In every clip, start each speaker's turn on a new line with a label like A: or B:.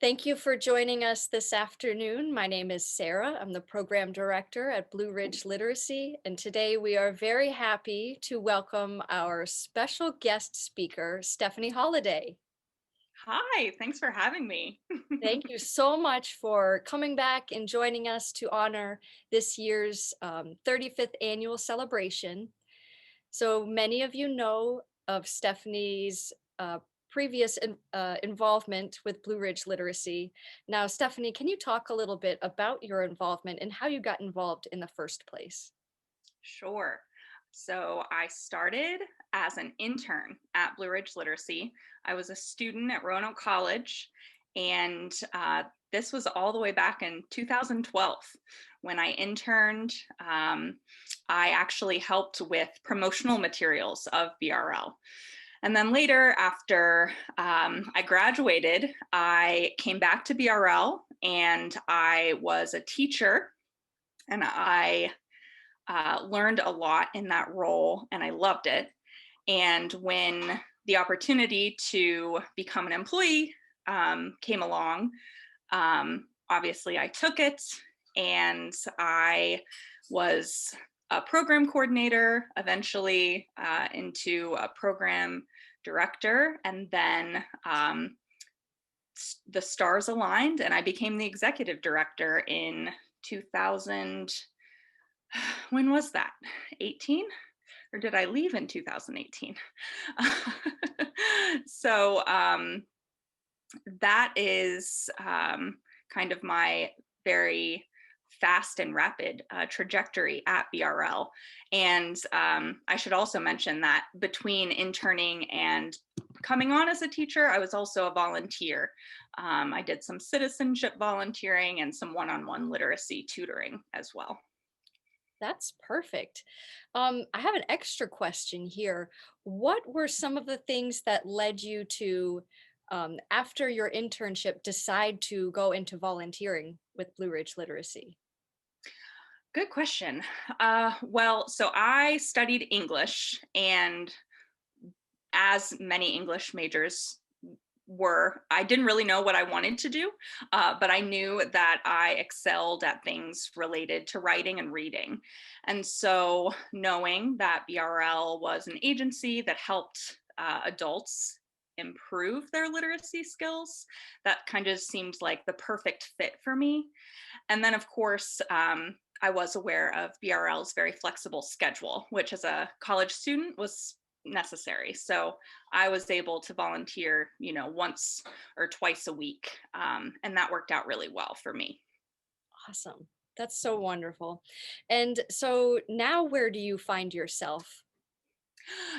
A: Thank you for joining us this afternoon. My name is Sarah. I'm the program director at Blue Ridge Literacy, and today we are very happy to welcome our special guest speaker, Stephanie Holladay.
B: Hi, thanks for having me.
A: Thank you so much for coming back and joining us to honor this year's 35th annual celebration. So many of you know of Stephanie's previous involvement with Blue Ridge Literacy. Now, Stephanie, can you talk a little bit about your involvement and how you got involved in the first place?
B: Sure. So I started as an intern at Blue Ridge Literacy. I was a student at Roanoke College, and this was all the way back in 2012 when I interned. I actually helped with promotional materials of BRL. And then later, after I graduated, I came back to BRL and I was a teacher, and I learned a lot in that role and I loved it. And when the opportunity to become an employee came along, obviously I took it, and I was a program coordinator, eventually into a program director, and then the stars aligned and I became the executive director in 2000. When was that? 18? Or did I leave in 2018? so that is kind of my very fast and rapid trajectory at BRL. And I should also mention that between interning and coming on as a teacher, I was also a volunteer. I did some citizenship volunteering and some one-on-one literacy tutoring as well.
A: That's perfect. I have an extra question here. What were some of the things that led you to, after your internship, decide to go into volunteering with Blue Ridge Literacy?
B: Good question. So I studied English, and as many English majors I didn't really know what I wanted to do, but I knew that I excelled at things related to writing and reading. And so, knowing that BRL was an agency that helped adults improve their literacy skills, that kind of seemed like the perfect fit for me. And then, of course, I was aware of BRL's very flexible schedule, which as a college student was necessary. So I was able to volunteer, once or twice a week. And that worked out really well for me.
A: Awesome. That's so wonderful. And so now where do you find yourself?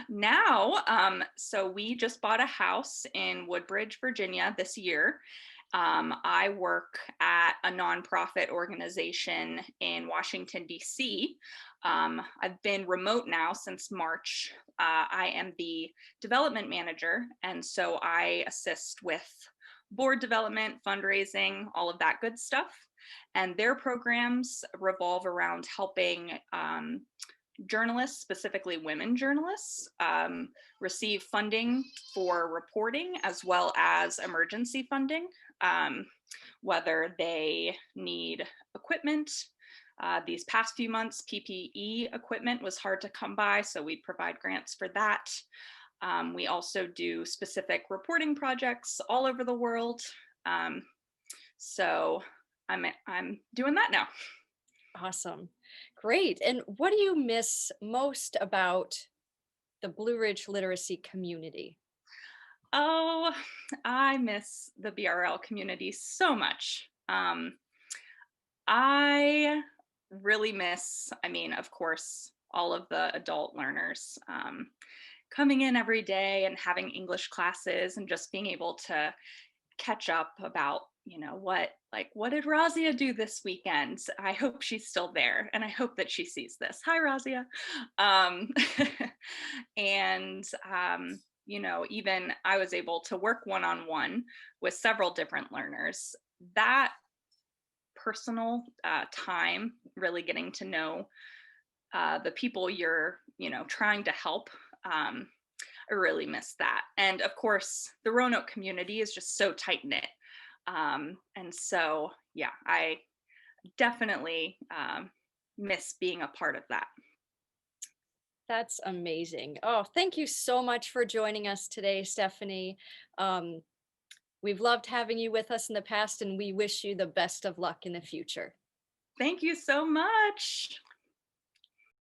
B: Now, so we just bought a house in Woodbridge, Virginia this year. I work at a nonprofit organization in Washington, D.C. I've been remote now since March. I am the development manager, and so I assist with board development, fundraising, all of that good stuff. And their programs revolve around helping journalists, specifically women journalists, receive funding for reporting as well as emergency funding, whether they need equipment. These past few months, PPE equipment was hard to come by, so we provide grants for that. We also do specific reporting projects all over the world. So I'm doing that now.
A: Awesome. Great. And what do you miss most about the Blue Ridge Literacy community?
B: Oh, I miss the BRL community so much. I really miss, of course, all of the adult learners coming in every day and having English classes and just being able to catch up about, what did Razia do this weekend? I hope she's still there, and I hope that she sees this. Hi, Razia. Um, and even I was able to work one-on-one with several different learners. That personal time, really getting to know the people you're, trying to help. I really miss that. And of course, the Roanoke community is just so tight knit. And so, yeah, I definitely miss being a part of that.
A: That's amazing. Oh, thank you so much for joining us today, Stephanie. Um, we've loved having you with us in the past, and we wish you the best of luck in the future.
B: Thank you so much.